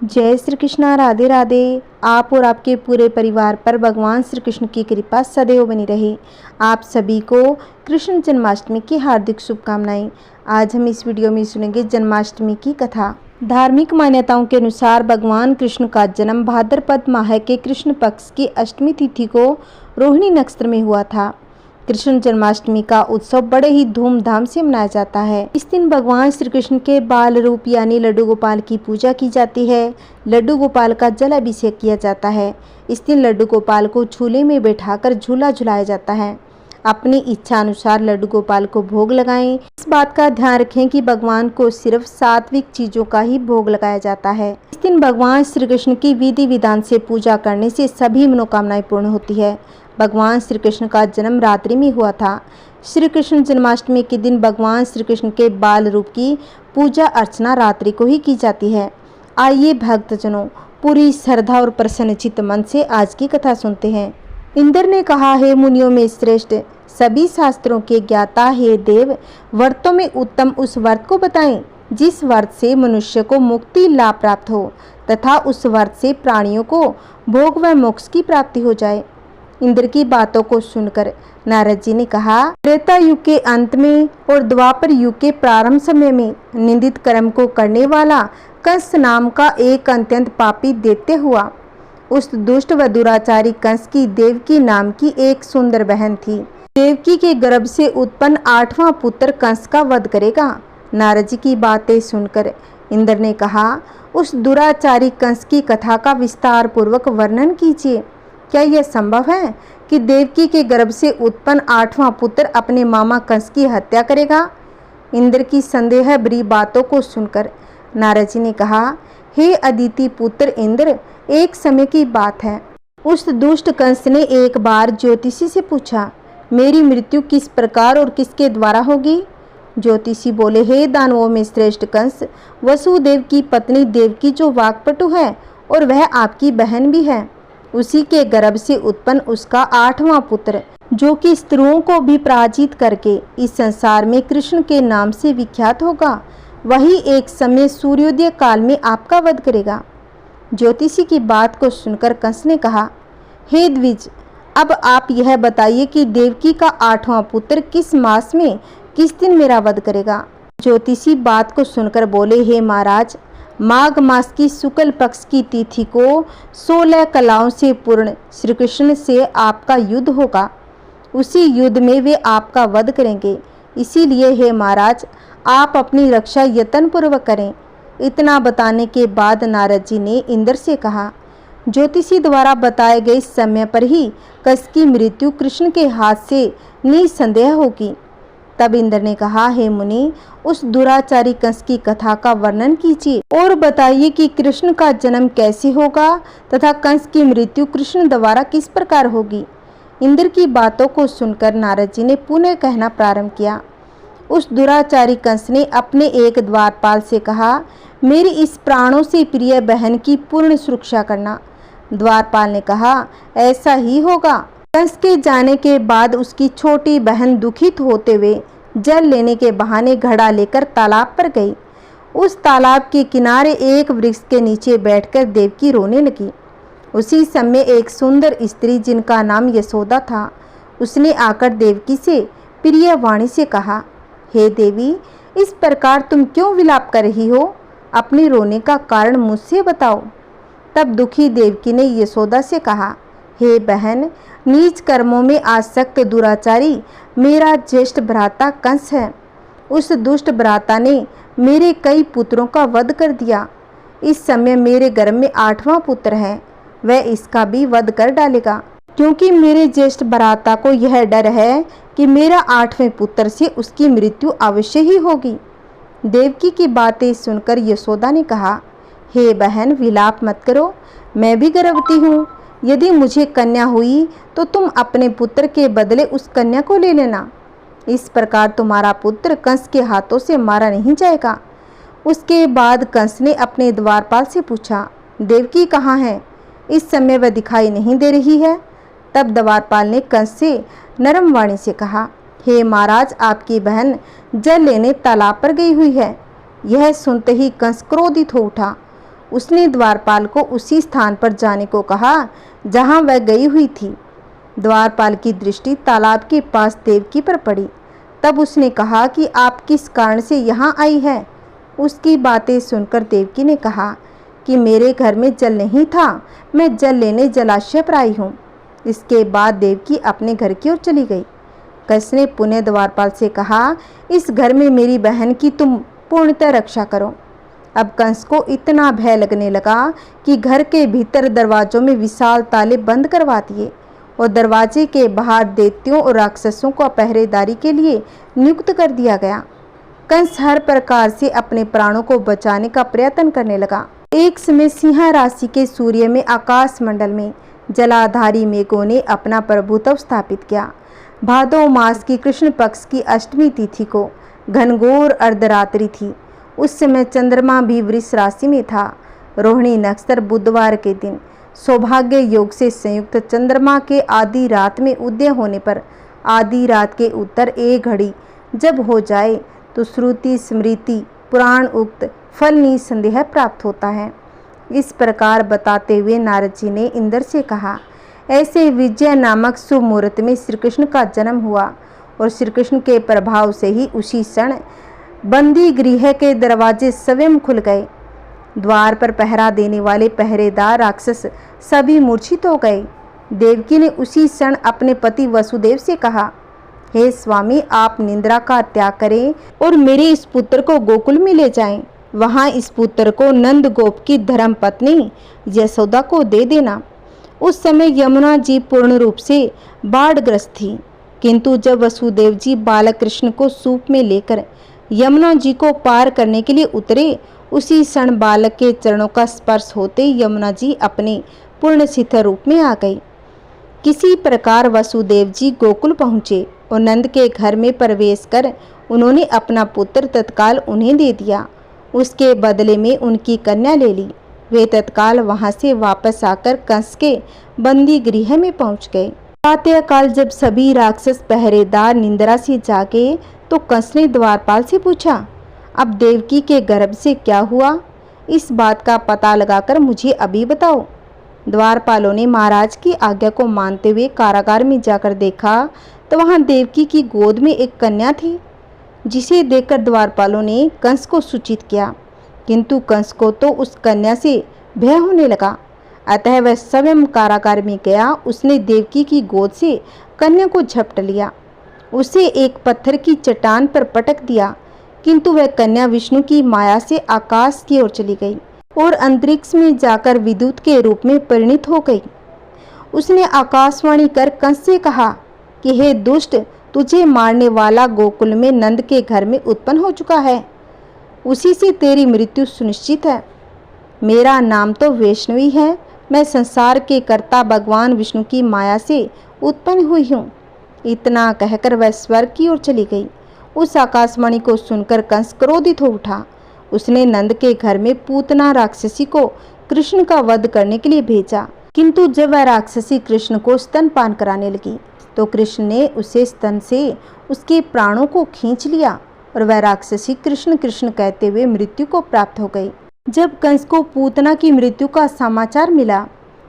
जय श्री कृष्णा। राधे राधे। आप और आपके पूरे परिवार पर भगवान श्री कृष्ण की कृपा सदैव बनी रहे। आप सभी को कृष्ण जन्माष्टमी की हार्दिक शुभकामनाएं। आज हम इस वीडियो में सुनेंगे जन्माष्टमी की कथा। धार्मिक मान्यताओं के अनुसार भगवान कृष्ण का जन्म भाद्रपद माह के कृष्ण पक्ष की अष्टमी तिथि को रोहिणी नक्षत्र में हुआ था। कृष्ण जन्माष्टमी का उत्सव बड़े ही धूमधाम से मनाया जाता है। इस दिन भगवान श्री कृष्ण के बाल रूप यानी लड्डू गोपाल की पूजा की जाती है। लड्डू गोपाल का जल अभिषेक किया जाता है। इस दिन लड्डू गोपाल को झूले में बैठाकर झूला झुलाया जाता है। अपनी इच्छा अनुसार लड्डू गोपाल को भोग लगाएं। इस बात का ध्यान रखें कि भगवान को सिर्फ सात्विक चीजों का ही भोग लगाया जाता है। इस दिन भगवान श्री कृष्ण की विधि विधान से पूजा करने से सभी मनोकामनाएं पूर्ण होती है। भगवान श्री कृष्ण का जन्म रात्रि में हुआ था। श्री कृष्ण जन्माष्टमी के दिन भगवान श्री कृष्ण के बाल रूप की पूजा अर्चना रात्रि को ही की जाती है। आइए भक्तजनों, पूरी श्रद्धा और प्रसन्नचित्त मन से आज की कथा सुनते हैं। इंद्र ने कहा, हे मुनियों में श्रेष्ठ, सभी शास्त्रों के ज्ञाता हे देव, व्रतों में उत्तम उस व्रत को बताएं जिस व्रत से मनुष्य को मुक्ति लाभ प्राप्त हो तथा उस व्रत से प्राणियों को भोग व मोक्ष की प्राप्ति हो जाए। इंद्र की बातों को सुनकर नारद जी ने कहा, त्रेता युग के अंत में और द्वापर युग के प्रारंभ समय में निंदित कर्म को करने वाला कंस नाम का एक अत्यंत पापी दैत्य हुआ। उस दुष्ट व दुराचारी कंस की देवकी नाम की एक सुंदर बहन थी। देवकी के गर्भ से उत्पन्न 8वां पुत्र कंस का वध करेगा। नारद जी की बातें सुनकर इंद्र ने कहा, उस दुराचारी कंस की कथा का विस्तार पूर्वक वर्णन कीजिए। क्या यह संभव है कि देवकी के गर्भ से उत्पन्न 8वां पुत्र अपने मामा कंस की हत्या करेगा? इंद्र की संदेह भरी बातों को सुनकर नारद जी ने कहा, हे अदिति पुत्र इंद्र, एक समय की बात है। उस दुष्ट कंस ने एक बार ज्योतिषी से पूछा, मेरी मृत्यु किस प्रकार और किसके द्वारा होगी? ज्योतिषी बोले, हे दानवों में श्रेष्ठ कंस, वसुदेव की पत्नी देवकी जो वाक्पटु है और वह आपकी बहन भी है, उसी के गर्भ से उत्पन्न उसका 8वां पुत्र, जो कि स्त्रियों को भी पराजित करके इस संसार में कृष्ण के नाम से विख्यात होगा, वही एक समय सूर्योदय काल में आपका वध करेगा। ज्योतिषी की बात को सुनकर कंस ने कहा, हे द्विज, अब आप यह बताइए कि देवकी का 8वां पुत्र किस मास में किस दिन मेरा वध करेगा? ज्योतिषी बात को सुनकर बोले, हे महाराज, माघ मास की शुक्ल पक्ष की तिथि को 16 कलाओं से पूर्ण श्री कृष्ण से आपका युद्ध होगा। उसी युद्ध में वे आपका वध करेंगे। इसीलिए हे महाराज, आप अपनी रक्षा यत्न पूर्वक करें। इतना बताने के बाद नारद जी ने इंद्र से कहा, ज्योतिषी द्वारा बताए गए समय पर ही कंस की मृत्यु कृष्ण के हाथ से निसंदेह होगी। तब इंद्र ने कहा, हे मुनि, उस दुराचारी कंस की कथा का वर्णन कीजिए और बताइए कि कृष्ण का जन्म कैसे होगा तथा कंस की मृत्यु कृष्ण द्वारा किस प्रकार होगी। इंद्र की बातों को सुनकर नारद जी ने पुनः कहना प्रारंभ किया। उस दुराचारी कंस ने अपने एक द्वारपाल से कहा, मेरी इस प्राणों से प्रिय बहन की पूर्ण सुरक्षा करना। द्वारपाल ने कहा, ऐसा ही होगा। कंस के जाने के बाद उसकी छोटी बहन दुखित होते हुए जल लेने के बहाने घड़ा लेकर तालाब पर गई। उस तालाब के किनारे एक वृक्ष के नीचे बैठकर देवकी रोने लगी। उसी समय एक सुंदर स्त्री जिनका नाम यशोदा था, उसने आकर देवकी से प्रिय वाणी से कहा, हे देवी, इस प्रकार तुम क्यों विलाप कर रही हो? अपने रोने का कारण मुझसे बताओ। तब दुखी देवकी ने यशोदा से कहा, हे बहन, नीच कर्मों में आसक्त दुराचारी मेरा ज्येष्ठ भ्राता कंस है। उस दुष्ट भ्राता ने मेरे कई पुत्रों का वध कर दिया। इस समय मेरे गर्भ में 8वां पुत्र है, वह इसका भी वध कर डालेगा, क्योंकि मेरे ज्येष्ठ भ्राता को यह डर है कि मेरा 8वें पुत्र से उसकी मृत्यु अवश्य ही होगी। देवकी की बातें सुनकर यशोदा ने कहा, हे बहन, विलाप मत करो, मैं भी गर्भवती हूँ। यदि मुझे कन्या हुई तो तुम अपने पुत्र के बदले उस कन्या को ले लेना। इस प्रकार तुम्हारा पुत्र कंस के हाथों से मारा नहीं जाएगा। उसके बाद कंस ने अपने द्वारपाल से पूछा, देवकी कहाँ है? इस समय वह दिखाई नहीं दे रही है। तब द्वारपाल ने कंस से नरम वाणी से कहा, हे महाराज, आपकी बहन जल लेने तालाब पर गई हुई है। यह सुनते ही कंस क्रोधित हो उठा। उसने द्वारपाल को उसी स्थान पर जाने को कहा जहां वह गई हुई थी। द्वारपाल की दृष्टि तालाब के पास देवकी पर पड़ी। तब उसने कहा कि आप किस कारण से यहाँ आई है। उसकी बातें सुनकर देवकी ने कहा कि मेरे घर में जल नहीं था, मैं जल लेने जलाशय पर आई हूँ। इसके बाद देवकी अपने घर की ओर चली गई। कंस ने पुनः द्वारपाल से कहा, इस घर में मेरी बहन की तुम पूर्णतः रक्षा करो। अब कंस को इतना भय लगने लगा कि घर के भीतर दरवाजों में विशाल ताले बंद करवा दिए और दरवाजे के बाहर दैत्यों और राक्षसों को पहरेदारी के लिए नियुक्त कर दिया गया। कंस हर प्रकार से अपने प्राणों को बचाने का प्रयत्न करने लगा। एक समय सिंह राशि के सूर्य में आकाश मंडल में जलाधारी मेघों ने अपना प्रभुत्व स्थापित किया। भादो मास की कृष्ण पक्ष की अष्टमी तिथि को घनघोर अर्धरात्रि थी। उस समय चंद्रमा भी वृष राशि में था। रोहिणी नक्षत्र बुधवार के दिन सौभाग्य योग से संयुक्त चंद्रमा के आधी रात में उदय होने पर आधी रात के उत्तर एक घड़ी जब हो जाए तो श्रुति स्मृति पुराण उक्त फल निसंदेह प्राप्त होता है। इस प्रकार बताते हुए नारद जी ने इंद्र से कहा, ऐसे विजय नामक शुभ मुहूर्त में श्री कृष्ण का जन्म हुआ और श्री कृष्ण के प्रभाव से ही उसी क्षण बंदी गृह के दरवाजे स्वयं खुल गए। द्वार पर पहरा देने वाले पहरेदार राक्षस सभी मूर्छित हो गए। देवकी ने उसी क्षण अपने पति वसुदेव से कहा, हे स्वामी, आप निंद्रा का त्याग करें और मेरे इस पुत्र को गोकुल में ले जाएं। वहां इस पुत्र को नंद गोप की धर्म पत्नी यशोदा को दे देना। उस समय यमुना जी पूर्ण रूप से बाढ़ग्रस्त थी, किंतु जब वसुदेव जी बालक कृष्ण को सूप में लेकर यमुना जी को पार करने के लिए उतरे, उसी क्षण बालक के चरणों का स्पर्श होते यमुना जी अपने पूर्ण शिथिल रूप में आ गई। किसी प्रकार वसुदेव जी गोकुल पहुँचे और नंद के घर में प्रवेश कर उन्होंने अपना पुत्र तत्काल उन्हें दे दिया। उसके बदले में उनकी कन्या ले ली। वे तत्काल वहां से वापस आकर कंस के बंदी गृह में पहुंच गए। प्रातःकाल जब सभी राक्षस पहरेदार निंद्रा से जागे तो कंस ने द्वारपाल से पूछा, अब देवकी के गर्भ से क्या हुआ? इस बात का पता लगाकर मुझे अभी बताओ। द्वारपालों ने महाराज की आज्ञा को मानते हुए कारागार में जाकर देखा तो वहां देवकी की गोद में एक कन्या थी, जिसे देखकर द्वारपालों ने कंस को सूचित किया, किंतु कंस को तो उस कन्या से भय होने लगा। अतः वह स्वयं कारागार में गया। उसने देवकी की गोद से कन्या को झपट लिया, उसे एक पत्थर की चट्टान पर पटक दिया, किंतु वह कन्या विष्णु की माया से आकाश की ओर चली गई और अंतरिक्ष में जाकर विद्युत के रूप में परिणित हो गई। उसने आकाशवाणी कर कंस से कहा कि हे दुष्ट, तुझे मारने वाला गोकुल में नंद के घर में उत्पन्न हो चुका है, उसी से तेरी मृत्यु सुनिश्चित है। मेरा नाम तो वैष्णवी है, मैं संसार के कर्ता भगवान विष्णु की माया से उत्पन्न हुई हूँ। इतना कहकर वह स्वर्ग की ओर चली गई। उस आकाशवाणी को सुनकर कंस क्रोधित हो उठा। उसने नंद के घर में पूतना राक्षसी को कृष्ण का वध करने के लिए भेजा, किंतु जब वह राक्षसी कृष्ण को स्तनपान कराने लगी तो कृष्ण ने उसे स्तन से उसके प्राणों को खींच लिया और वह राक्षसी कृष्ण कृष्ण कहते हुए मृत्यु को प्राप्त हो गई। जब कंस को पूतना की मृत्यु का समाचार मिला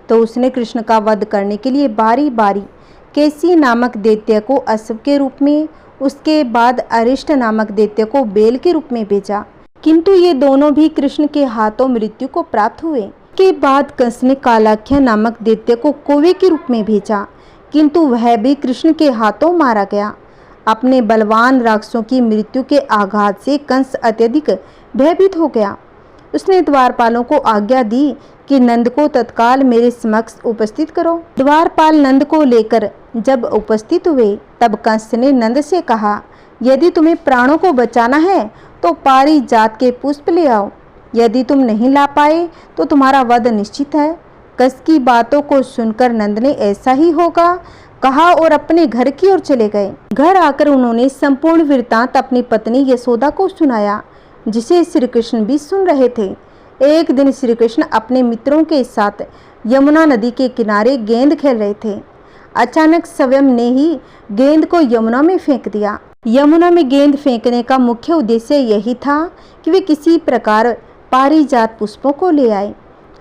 तो उसने कृष्ण का वध करने के लिए बारी बारी केसी नामक दैत्य को अश्व के रूप में, उसके बाद अरिष्ट नामक दैत्य को बेल के रूप में भेजा, किंतु ये दोनों भी कृष्ण के हाथों मृत्यु को प्राप्त हुए। के बाद कंस ने कालाख्य नामक दैत्य को कौवे के रूप में भेजा, किंतु वह भी कृष्ण के हाथों मारा गया। अपने बलवान राक्षसों की मृत्यु के आघात से कंस अत्यधिक भयभीत हो गया। उसने द्वारपालों को आज्ञा दी कि नंद को तत्काल मेरे समक्ष उपस्थित करो। द्वारपाल नंद को लेकर जब उपस्थित हुए तब कंस ने नंद से कहा, यदि तुम्हें प्राणों को बचाना है तो पारिजात के पुष्प ले आओ, यदि तुम नहीं ला पाए तो तुम्हारा वध निश्चित है। कंस की बातों को सुनकर नंद ने ऐसा ही होगा कहा और अपने घर की ओर चले गए। घर आकर उन्होंने संपूर्ण वृत्तांत अपनी पत्नी यशोदा को सुनाया, जिसे श्री कृष्ण भी सुन रहे थे। एक दिन श्री कृष्ण अपने मित्रों के साथ यमुना नदी के किनारे गेंद खेल रहे थे। अचानक स्वयं ने ही गेंद को यमुना में फेंक दिया। यमुना में गेंद फेंकने का मुख्य उद्देश्य यही था कि वे किसी प्रकार पारिजात पुष्पों को ले आए।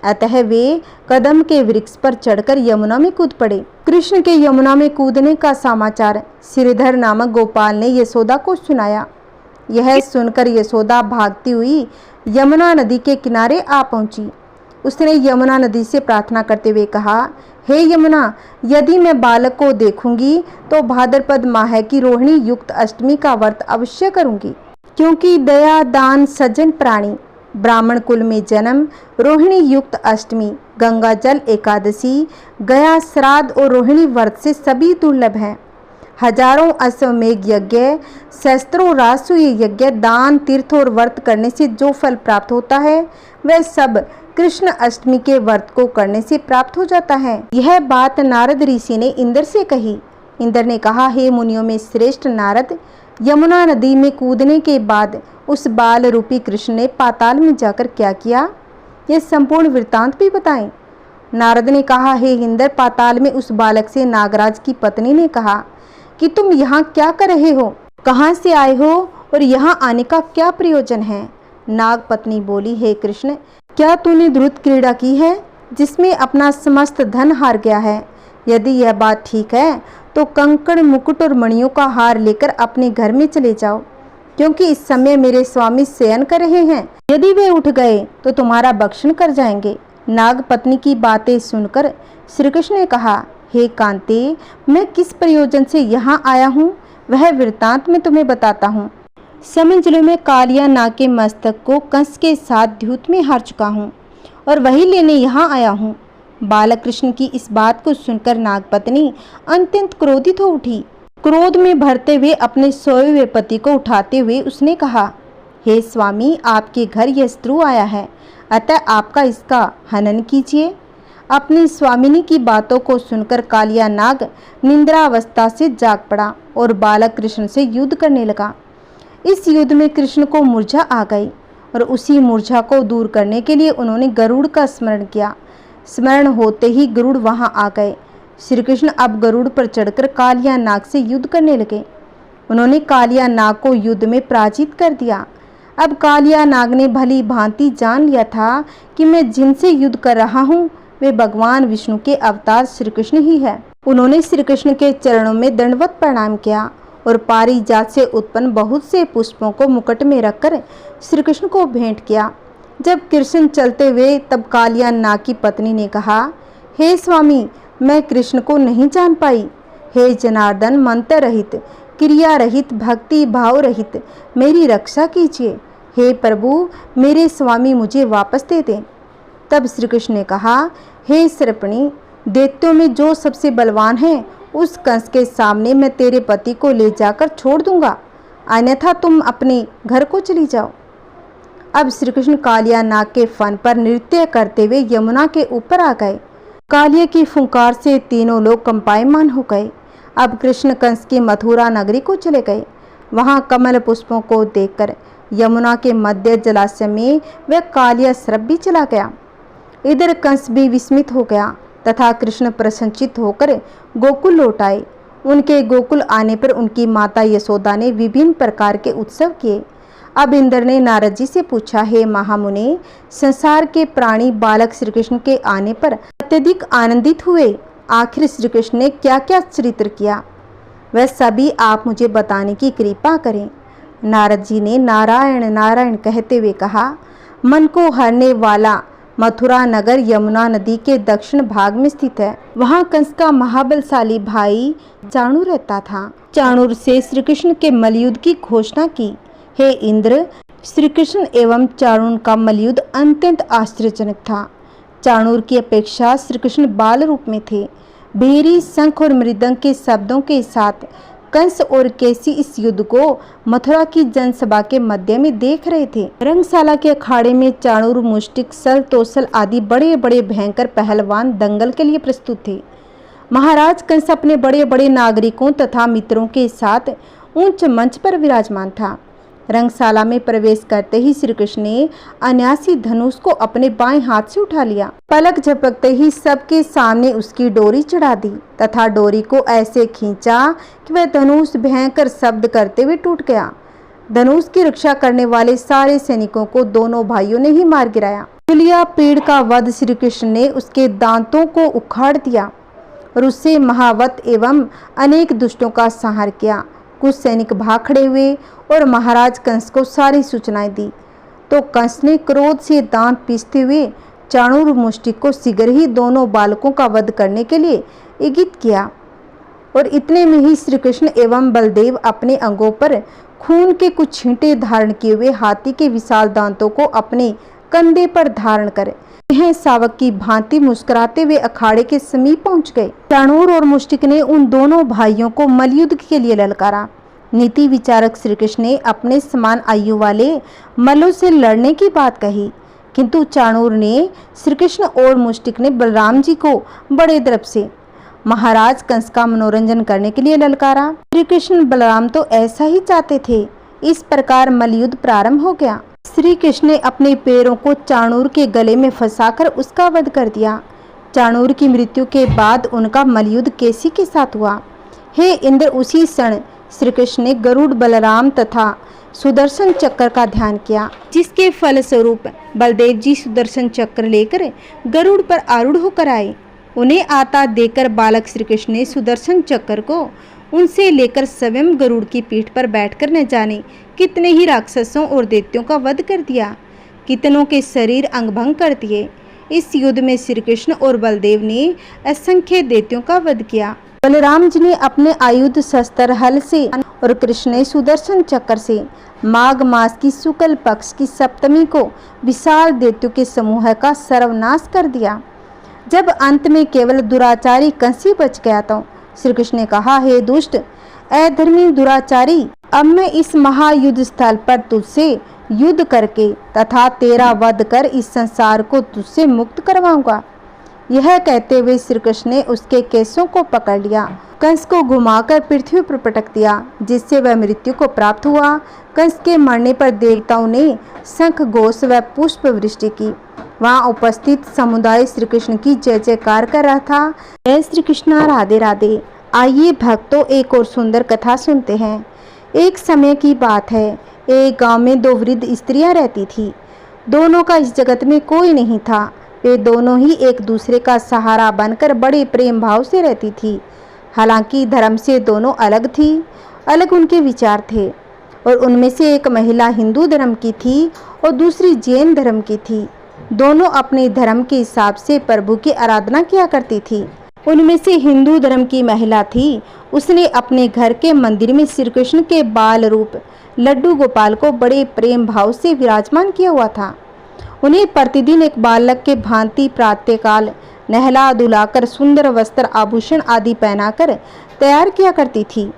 अतः वे कदम के वृक्ष पर चढ़कर यमुना में कूद पड़े। कृष्ण के यमुना में कूदने का समाचार श्रीधर नामक गोपाल ने यशोदा को सुनाया। यह सुनकर यशोदा भागती हुई यमुना नदी के किनारे आ पहुंची। उसने यमुना नदी से प्रार्थना करते हुए कहा, हे यमुना, यदि मैं बालक को देखूंगी तो भाद्रपद माह की रोहिणी युक्त अष्टमी का व्रत अवश्य करूंगी, क्योंकि दया दान सज्जन प्राणी, ब्राह्मण कुल में जन्म, रोहिणी युक्त अष्टमी, गंगा जल एकादशी, गया श्राद्ध और रोहिणी व्रत से सभी दुर्लभ हैं। हजारों अश्वमेघ यज्ञ, सहस्त्रों राजसूय यज्ञ, दान, तीर्थ और व्रत करने से जो फल प्राप्त होता है वह सब कृष्ण अष्टमी के व्रत को करने से प्राप्त हो जाता है। यह बात नारद ऋषि ने इंद्र से कही। इंद्र ने कहा, हे मुनियों में श्रेष्ठ नारद, यमुना नदी में कूदने के बाद उस बाल रूपी कृष्ण ने पाताल में जाकर क्या किया, यह संपूर्ण वृत्तांत भी बताएं। नारद ने कहा, हे इंद्र, पाताल में उस बालक से नागराज की पत्नी ने कहा कि तुम यहाँ क्या कर रहे हो, कहाँ से आए हो और यहाँ आने का क्या प्रयोजन है। नाग पत्नी बोली, हे कृष्ण, क्या तूने द्रुत क्रीड़ा की है जिसमें अपना समस्त धन हार गया है? यदि यह बात ठीक है तो कंकड़, मुकुट और मणियों का हार लेकर अपने घर में चले जाओ, क्योंकि इस समय मेरे स्वामी शयन कर रहे हैं। यदि वे उठ गए तो तुम्हारा भक्षण कर जाएंगे। नाग पत्नी की बातें सुनकर श्री कृष्ण ने कहा, हे कांते, मैं किस प्रयोजन से यहाँ आया हूँ वह वृत्तांत मैं तुम्हें बताता हूँ। समझ लो, मैं कालिया नाग के मस्तक को कंस के साथ द्यूत में हार चुका हूँ और वही लेने यहाँ आया हूँ। बालक कृष्ण की इस बात को सुनकर नागपत्नी अत्यंत क्रोधित हो उठी। क्रोध में भरते हुए अपने सोए हुए पति को उठाते हुए उसने कहा, हे स्वामी, आपके घर यह शत्रु आया है, अतः आपका इसका हनन कीजिए। अपनी स्वामिनी की बातों को सुनकर कालिया नाग निंद्रावस्था से जाग पड़ा और बालक कृष्ण से युद्ध करने लगा। इस युद्ध में कृष्ण को मूर्छा आ गई और उसी मूर्छा को दूर करने के लिए उन्होंने गरुड़ का स्मरण किया। स्मरण होते ही गरुड़ वहां आ गए। श्री कृष्ण अब गरुड़ पर चढ़कर कालिया नाग से युद्ध करने लगे। उन्होंने कालिया नाग को युद्ध में पराजित कर दिया। अब कालिया नाग ने भली भांति जान लिया था कि मैं जिनसे युद्ध कर रहा हूँ वे भगवान विष्णु के अवतार श्री कृष्ण ही है। उन्होंने श्री कृष्ण के चरणों में दंडवत प्रणाम किया और पारिजात से उत्पन्न बहुत से पुष्पों को मुकुट में रखकर श्री कृष्ण को भेंट किया। जब कृष्ण चलते हुए तब कालिया नाग की पत्नी ने कहा, हे स्वामी, मैं कृष्ण को नहीं जान पाई। हे जनार्दन, मंत्र रहित, क्रिया रहित, भक्ति भाव रहित मेरी रक्षा कीजिए। हे प्रभु, मेरे स्वामी मुझे वापस दे दें। तब श्री कृष्ण ने कहा, हे सर्पिणी, दैत्यों में जो सबसे बलवान है उस कंस के सामने मैं तेरे पति को ले जाकर छोड़ दूंगा, अन्यथा तुम अपने घर को चली जाओ। अब श्री कृष्ण कालिया नाग के फन पर नृत्य करते हुए यमुना के ऊपर आ गए। कालिया की फुंकार से तीनों लोग कंपायमान हो गए। अब कृष्ण कंस की मथुरा नगरी को चले गए। वहां कमल पुष्पों को देखकर यमुना के मध्य जलाशय में वह कालिया सर्प भी चला गया। इधर कंस भी विस्मित हो गया तथा कृष्ण प्रसन्नचित होकर गोकुल लौट आए। उनके गोकुल आने पर उनकी माता यशोदा ने विभिन्न प्रकार के उत्सव किए। अब इंद्र ने नारद जी से पूछा, हे महामुने, संसार के प्राणी बालक श्री कृष्ण के आने पर अत्यधिक आनंदित हुए। आखिर श्री कृष्ण ने क्या क्या चरित्र किया वह सभी आप मुझे बताने की कृपा करें। नारद जी ने नारायण नारायण कहते हुए कहा, मन को हरने वाला मथुरा नगर यमुना नदी के दक्षिण भाग में स्थित है। वहाँ कंस का महाबलशाली भाई चाणूर रहता था। चाणूर से श्री कृष्ण के मलयुद्ध की घोषणा की। हे इंद्र, श्री कृष्ण एवं चाणूर का मलयुद्ध अत्यंत आश्चर्यजनक था। चाणूर की अपेक्षा श्री कृष्ण बाल रूप में थे। भेरी, शंख और मृदंग के शब्दों के साथ कंस और केसी इस युद्ध को मथुरा की जनसभा के मध्य में देख रहे थे। रंगशाला के अखाड़े में चाणूर, मुष्टिक, सल, तोसल आदि बड़े बड़े भयंकर पहलवान दंगल के लिए प्रस्तुत थे। महाराज कंस अपने बड़े बड़े नागरिकों तथा मित्रों के साथ ऊंच मंच पर विराजमान था। रंगशाला में प्रवेश करते ही श्री कृष्ण ने अनायासी धनुष को अपने बाएं हाथ से उठा लिया। पलक झपकते ही सबके सामने उसकी डोरी चढ़ा दी तथा डोरी को ऐसे खींचा कि वह धनुष भयंकर शब्द करते हुए टूट गया। धनुष की रक्षा करने वाले सारे सैनिकों को दोनों भाइयों ने ही मार गिराया। शूलिया पेड़ का वध श्री कृष्ण ने उसके दांतों को उखाड़ दिया और उससे महावत एवं अनेक दुष्टों का संहार किया। कुछ सैनिक भाग खड़े हुए और महाराज कंस को सारी सूचनाएं दी, तो कंस ने क्रोध से दांत पीसते हुए चाणूर मुष्टिक को शीघ्र ही दोनों बालकों का वध करने के लिए इंगित किया। और इतने में ही श्री कृष्ण एवं बलदेव अपने अंगों पर खून के कुछ छींटे धारण किए हुए हाथी के विशाल दांतों को अपने कंधे पर धारण कर यह सावक की भांति मुस्कुराते हुए अखाड़े के समीप पहुंच गए। चाणूर और मुष्टिक ने उन दोनों भाइयों को मल्लयुद्ध के लिए ललकारा। नीति विचारक श्री कृष्ण ने अपने समान आयु वाले मल्लों से लड़ने की बात कही, किंतु चाणूर ने श्री कृष्ण और मुष्टिक ने बलराम जी को बड़े दर्प से महाराज कंस का मनोरंजन करने के लिए ललकारा। श्री कृष्ण बलराम तो ऐसा ही चाहते थे। इस प्रकार मल्लयुद्ध प्रारंभ हो गया। श्री कृष्ण ने अपने पैरों को चाणूर के गले में फंसाकर उसका वध कर दिया। चाणूर की मृत्यु के बाद उनका मल्लयुद्ध केसी के साथ हुआ। हे इंद्र, उसी क्षण श्री कृष्ण ने गरुड़, बलराम तथा सुदर्शन चक्र का ध्यान किया, जिसके फलस्वरूप बलदेव जी सुदर्शन चक्र लेकर गरुड़ पर आरूढ़ होकर आए। उन्हें आता देखकर बालक श्री कृष्ण ने सुदर्शन चक्र को उनसे लेकर स्वयं गरुड़ की पीठ पर बैठकर न जाने कितने ही राक्षसों और दैत्यों का वध कर दिया, कितनों के शरीर अंगभंग कर दिए। इस युद्ध में श्री कृष्ण और बलदेव ने असंख्य दैत्यों का वध किया। बलराम जी ने अपने आयुध शस्त्र हल से और कृष्ण ने सुदर्शन चक्र से माघ मास की शुक्ल पक्ष की सप्तमी को विशाल दैत्यों के समूह का सर्वनाश कर दिया। जब अंत में केवल दुराचारी कंस ही बच गया तो श्री कृष्ण ने कहा, हे दुष्ट अधर्मी दुराचारी, अब मैं इस महायुद्ध स्थल पर तुझसे युद्ध करके तथा तेरा वध कर इस संसार को तुझसे मुक्त करवाऊंगा। यह कहते हुए श्री कृष्ण ने उसके केसों को पकड़ लिया, कंस को घुमाकर पृथ्वी पर पटक दिया, जिससे वह मृत्यु को प्राप्त हुआ। कंस के मरने पर देवताओं ने शंख घोष व पुष्प वृष्टि की। वहाँ उपस्थित समुदाय श्री कृष्ण की जय जयकार कर रहा था। जय श्री कृष्ण, राधे राधे। आइए भक्तों, एक और सुंदर कथा सुनते हैं। एक समय की बात है, एक गांव में दो वृद्ध स्त्रियां रहती थी। दोनों का इस जगत में कोई नहीं था। वे दोनों ही एक दूसरे का सहारा बनकर बड़े प्रेम भाव से रहती थी। हालांकि धर्म से दोनों अलग थी, अलग उनके विचार थे, और उनमें से एक महिला हिंदू धर्म की थी और दूसरी जैन धर्म की थी। दोनों अपने धर्म के हिसाब से प्रभु की आराधना किया करती थी। उनमें से हिंदू धर्म की महिला थी, उसने अपने घर के मंदिर में श्री कृष्ण के बाल रूप लड्डू गोपाल को बड़े प्रेम भाव से विराजमान किया हुआ था। उन्हें प्रतिदिन एक बालक के भांति प्रातःकाल नहला धुलाकर सुंदर वस्त्र आभूषण आदि पहनाकर तैयार किया करती थी।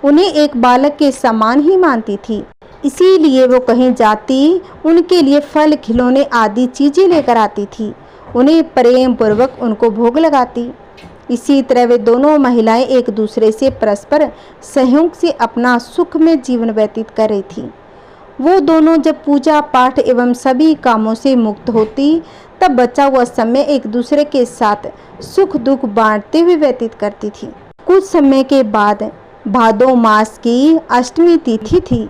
उन्हें एक बालक के समान ही मानती थी, इसीलिए वो कहीं जाती उनके लिए फल खिलौने आदि चीजें लेकर आती थी। उन्हें प्रेम पूर्वक उनको भोग लगाती। इसी तरह वे दोनों महिलाएं एक दूसरे से परस्पर सहयोग से अपना सुखमय जीवन व्यतीत कर रही थी। वो दोनों जब पूजा पाठ एवं सभी कामों से मुक्त होती, तब बचा हुआ समय एक दूसरे के साथ सुख दुख बांटते हुए व्यतीत करती थी। कुछ समय के बाद भादो मास की अष्टमी तिथि थी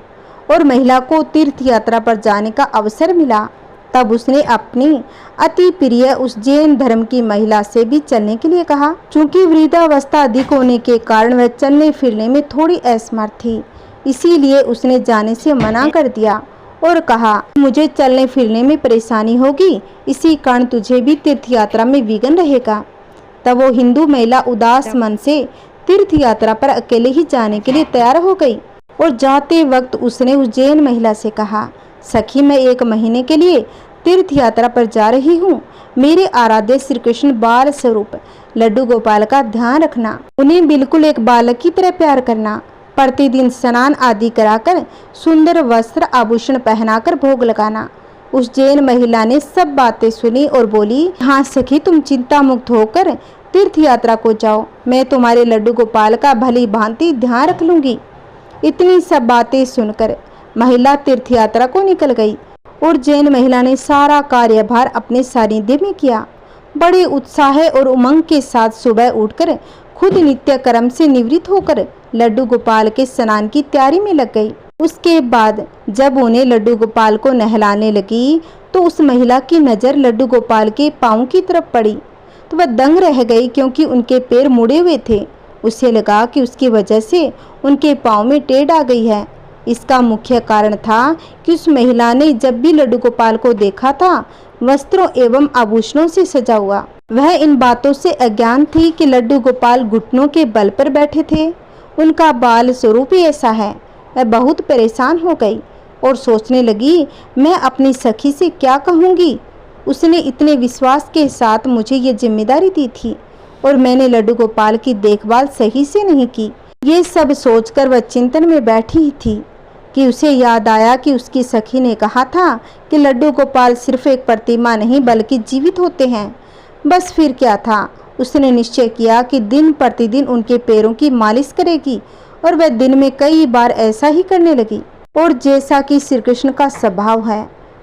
और महिला को तीर्थ यात्रा पर जाने का अवसर मिला। तब उसने अपनी अति प्रिय उस जैन धर्म की महिला से भी चलने के लिए कहा। चूंकि वृद्धावस्था अधिक होने के कारण वह चलने फिरने में थोड़ी असमर्थ थी, इसीलिए उसने जाने से मना कर दिया और कहा, मुझे चलने फिरने में परेशानी होगी, इसी कारण तुझे भी तीर्थ यात्रा में विघ्न रहेगा। तब वो हिंदू महिला उदास मन से तीर्थ यात्रा पर अकेले ही जाने के लिए तैयार हो गई और जाते वक्त उसने उस जैन महिला से कहा, सखी, मैं 1 महीने के लिए तीर्थ यात्रा पर जा रही हूँ। मेरे आराध्य श्री कृष्ण बाल स्वरूप लड्डू गोपाल का ध्यान रखना। उन्हें बिल्कुल एक बालक की तरह प्यार करना। प्रतिदिन स्नान आदि कराकर सुंदर वस्त्र आभूषण पहनाकर भोग लगाना। उस जैन महिला ने सब बातें सुनी और बोली, हाँ सखी, तुम चिंता मुक्त होकर तीर्थ यात्रा को जाओ। मैं तुम्हारे लड्डू गोपाल का भली भांति ध्यान रख लूंगी। इतनी सब बातें सुनकर महिला तीर्थ यात्रा को निकल गई और जैन महिला ने सारा कार्यभार अपने सानिध्य में किया। बड़े उत्साह और उमंग के साथ सुबह उठकर खुद नित्य कर्म से निवृत्त होकर लड्डू गोपाल के स्नान की तैयारी में लग गई। उसके बाद जब उन्हें लड्डू गोपाल को नहलाने लगी तो उस महिला की नज़र लड्डू गोपाल के पाँव की तरफ पड़ी तो वह दंग रह गई, क्योंकि उनके पैर मुड़े हुए थे। उसे लगा कि उसकी वजह से उनके पाँव में टेढ़ आ गई है। इसका मुख्य कारण था कि उस महिला ने जब भी लड्डू गोपाल को देखा था वस्त्रों एवं आभूषणों से सजा हुआ। वह इन बातों से अज्ञान थी कि लड्डू गोपाल घुटनों के बल पर बैठे थे। उनका बाल स्वरूप ही ऐसा है। वह बहुत परेशान हो गई और सोचने लगी, मैं अपनी सखी से क्या कहूँगी। उसने इतने विश्वास के साथ मुझे ये जिम्मेदारी दी थी और मैंने लड्डू गोपाल की देखभाल सही से नहीं की। ये सब सोचकर वह चिंतन में बैठी ही थी कि उसे याद आया कि उसकी सखी ने कहा था कि लड्डू गोपाल सिर्फ एक प्रतिमा नहीं बल्कि जीवित होते हैं। बस फिर क्या था, उसने निश्चय किया कि दिन प्रतिदिन उनके पैरों की मालिश करेगी और वह दिन में कई बार ऐसा ही करने लगी। और जैसा कि श्री कृष्ण का स्वभाव है,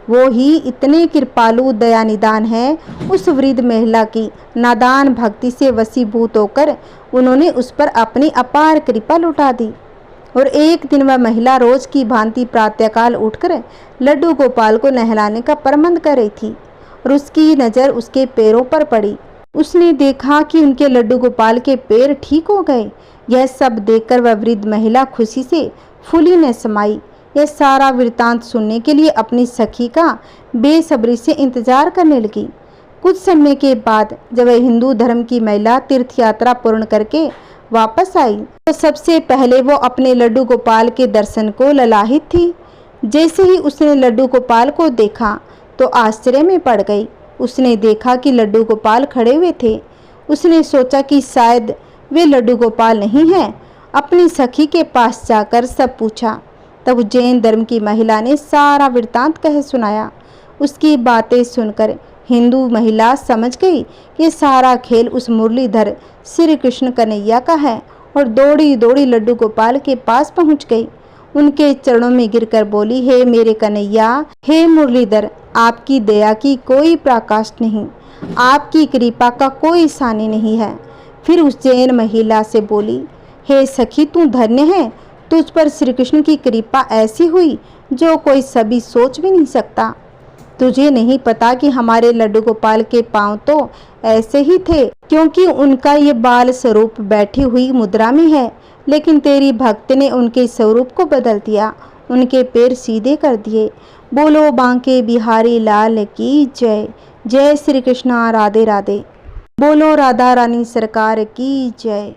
वो ही इतने कृपालु दयानिदान है, उस वृद्ध महिला की नादान भक्ति से वशीभूत होकर उन्होंने उस पर अपनी अपार कृपा लुटा दी। और एक दिन वह महिला रोज की भांति प्रातःकाल उठकर लड्डू गोपाल को नहलाने का प्रबंध कर रही थी और उसकी नज़र उसके पैरों पर पड़ी। उसने देखा कि उनके लड्डू गोपाल के पैर ठीक हो गए। यह सब देखकर वह वृद्ध महिला खुशी से फूली न समाई। यह सारा वृत्तांत सुनने के लिए अपनी सखी का बेसब्री से इंतजार करने लगी। कुछ समय के बाद जब वह हिंदू धर्म की महिला तीर्थ यात्रा पूर्ण करके वापस आई तो सबसे पहले वो अपने लड्डू गोपाल के दर्शन को ललाहित थी। जैसे ही उसने लड्डू गोपाल को देखा तो आश्चर्य में पड़ गई। उसने देखा कि लड्डू गोपाल खड़े हुए थे। उसने सोचा कि शायद वे लड्डू गोपाल नहीं हैं। अपनी सखी के पास जाकर सब पूछा। तब जैन धर्म की महिला ने सारा वृत्तांत कह सुनाया। उसकी बातें सुनकर हिंदू महिला समझ गई कि सारा खेल उस मुरलीधर श्री कृष्ण कन्हैया का है और दौड़ी दौड़ी लड्डू गोपाल के पास पहुंच गई। उनके चरणों में गिरकर बोली, हे मेरे कन्हैया, हे मुरलीधर, आपकी दया की कोई प्रकाश नहीं, आपकी कृपा का कोई सानी नहीं है। फिर उस जैन महिला से बोली, हे सखी, तू धन्य है, तुझ पर श्री कृष्ण की कृपा ऐसी हुई जो कोई सभी सोच भी नहीं सकता। तुझे नहीं पता कि हमारे लड्डू गोपाल के पांव तो ऐसे ही थे, क्योंकि उनका ये बाल स्वरूप बैठी हुई मुद्रा में है, लेकिन तेरी भक्त ने उनके स्वरूप को बदल दिया, उनके पैर सीधे कर दिए। बोलो बांके बिहारी लाल की जय। जय श्री कृष्णा, राधे राधे। बोलो राधा रानी सरकार की जय।